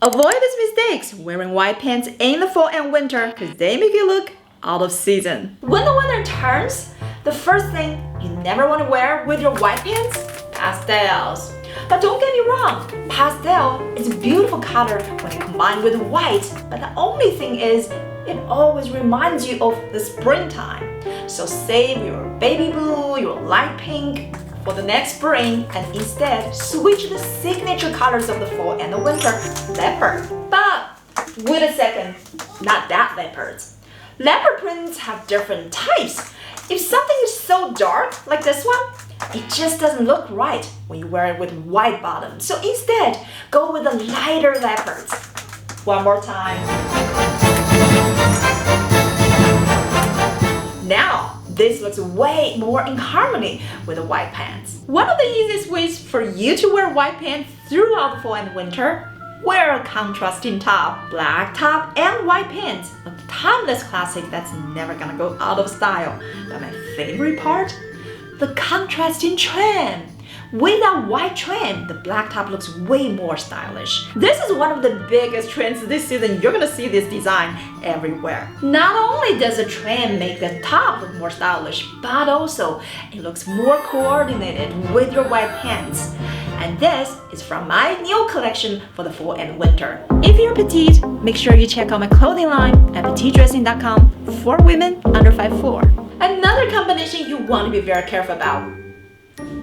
Avoid these mistakes wearing white pants in the fall and winter because they make you look out of season. When the weather turns, the first thing you never want to wear with your white pants? Pastels. But don't get me wrong, pastel is a beautiful color when it combined with white, but the only thing is, it always reminds you of the springtime. So save your baby blue, your light pink for the next spring and instead switch the signature colors of the fall and the winter, leopard. But wait a second, not that leopards. Leopard prints have different types. If something is so dark like this one, it just doesn't look right when you wear it with white bottoms. So instead, go with the lighter leopards. One more time. Now, this looks way more in harmony with the white pants. One of the easiest ways for you to wear white pants throughout the fall and winter, wear a contrasting top, black top and white pants, a timeless classic that's never gonna go out of style. But my favorite part? The contrasting trim. With that white trim, the black top looks way more stylish. This is one of the biggest trends this season. You're gonna see this design everywhere. Not only does the trim make the top look more stylish, but also it looks more coordinated with your white pants. And this is from my new collection for the fall and winter. If you're petite, make sure you check out my clothing line at petitedressing.com for women under 5'4". Another combination you want to be very careful about.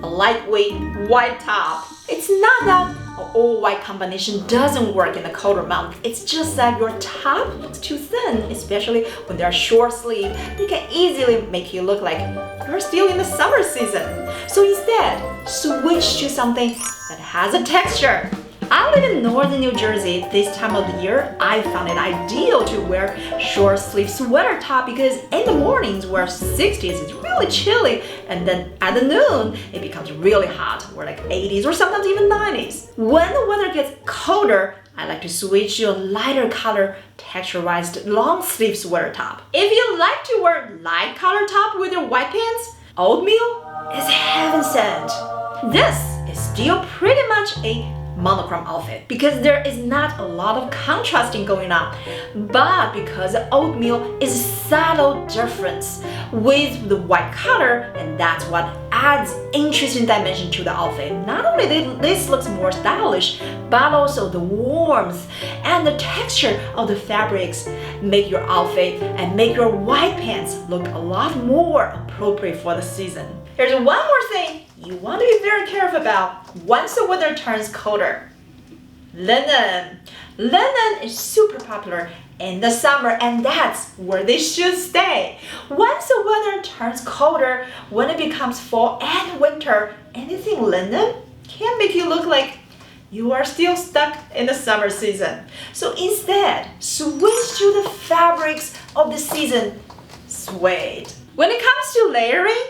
A lightweight white top. It's not that an all-white combination doesn't work in the colder month. It's just that your top looks too thin, especially when they're short sleeve. They can easily make you look like you're still in the summer season. So instead, switch to something that has a texture. I live in northern New Jersey. This time of the year, I found it ideal to wear short sleeve sweater top because in the mornings where 60s is really chilly and then at the noon it becomes really hot, where like 80s or sometimes even 90s. When the weather gets colder, I like to switch to a lighter color texturized long sleeve sweater top. If you like to wear light color top with your white pants, oatmeal is heaven sent. This is still pretty much a monochrome outfit because there is not a lot of contrasting going on, but because oatmeal is a subtle difference with the white color, and that's what adds interesting dimension to the outfit. Not only this looks more stylish, but also the warmth and the texture of the fabrics make your outfit and make your white pants look a lot more appropriate for the season. There's one more thing you want to be very careful about once the weather turns colder. Linen. Linen is super popular in the summer, and that's where they should stay. Once the weather turns colder, when it becomes fall and winter, anything linen can make you look like you are still stuck in the summer season. So instead, switch to the fabrics of the season, suede. When it comes to layering,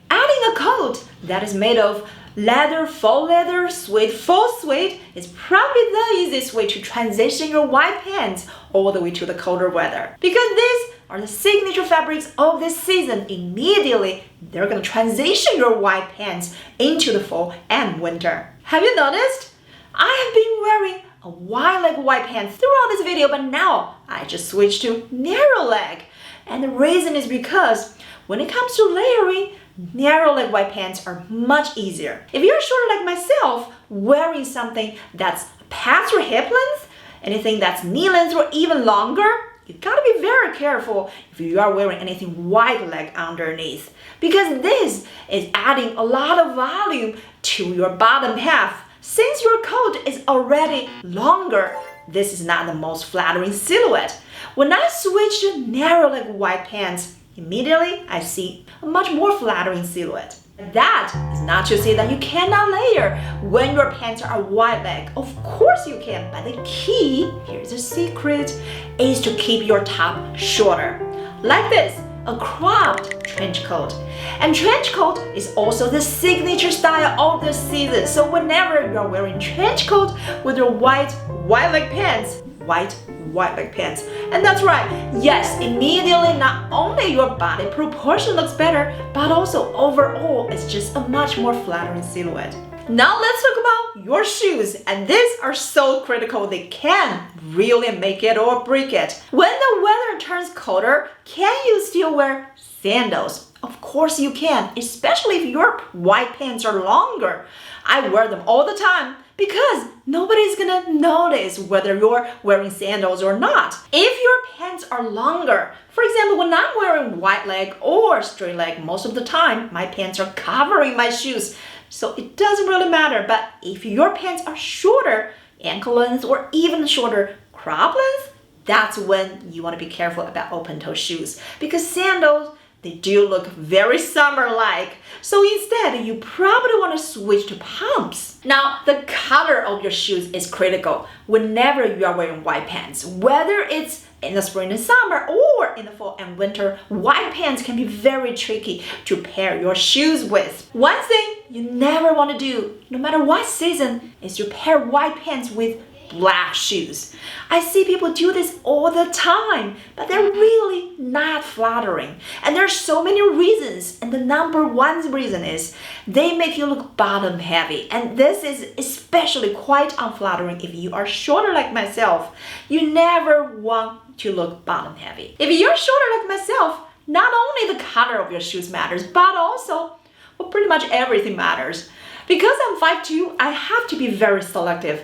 adding a coat that is made of leather, faux leather, suede, faux suede is probably the easiest way to transition your white pants all the way to the colder weather. Because these are the signature fabrics of this season. Immediately, they're gonna transition your white pants into the fall and winter. Have you noticed? I have been wearing a wide leg white pants throughout this video, but now I just switched to narrow leg. And the reason is because when it comes to layering, narrow leg white pants are much easier. If you're shorter like myself, wearing something that's past your hip length, anything that's knee length or even longer, you gotta be very careful if you are wearing anything wide leg underneath, because this is adding a lot of volume to your bottom half. Since your coat is already longer, this is not the most flattering silhouette. When I switch to narrow leg white pants, immediately I see a much more flattering silhouette. That is not to say that you cannot layer when your pants are wide leg. Of course you can, but the key, here's the secret, is to keep your top shorter. Like this, a cropped trench coat. And trench coat is also the signature style of this season. So whenever you're wearing trench coat with your white leg pants, white leg pants. And that's right, yes, immediately not only your body proportion looks better, but also overall it's just a much more flattering silhouette. Now let's talk about your shoes, and these are so critical. They can really make it or break it. When the weather turns colder, can you still wear sandals? Of course you can, especially if your white pants are longer. I wear them all the time because nobody's gonna notice whether you're wearing sandals or not. If your pants are longer, for example, when I'm wearing white leg or straight leg, most of the time my pants are covering my shoes. So it doesn't really matter, but if your pants are shorter, ankle length or even shorter, crop length, that's when you want to be careful about open-toe shoes because sandals, they do look very summer-like. So instead, you probably want to switch to pumps. Now, the color of your shoes is critical whenever you are wearing white pants. Whether it's in the spring and summer or in the fall and winter, white pants can be very tricky to pair your shoes with. One thing you never want to do, no matter what season, is to pair white pants with black shoes. I see people do this all the time, but they're really not flattering. And there's so many reasons, and the number one reason is they make you look bottom heavy. And this is especially quite unflattering if you are shorter like myself. You never want to look bottom heavy. If you're shorter like myself, not only the color of your shoes matters, but also, well, pretty much everything matters. Because I'm 5'2", I have to be very selective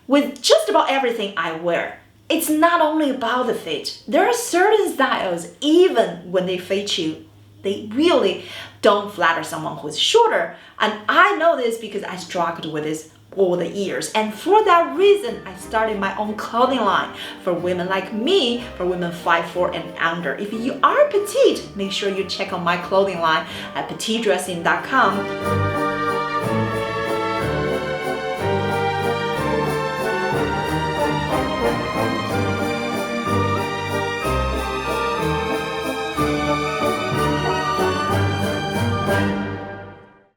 with just about everything I wear. It's not only about the fit. There are certain styles, even when they fit you, they really don't flatter someone who's shorter. And I know this because I struggled with this all the years. And for that reason, I started my own clothing line for women like me, for women 5'4" and under. If you are petite, make sure you check out my clothing line at petitedressing.com.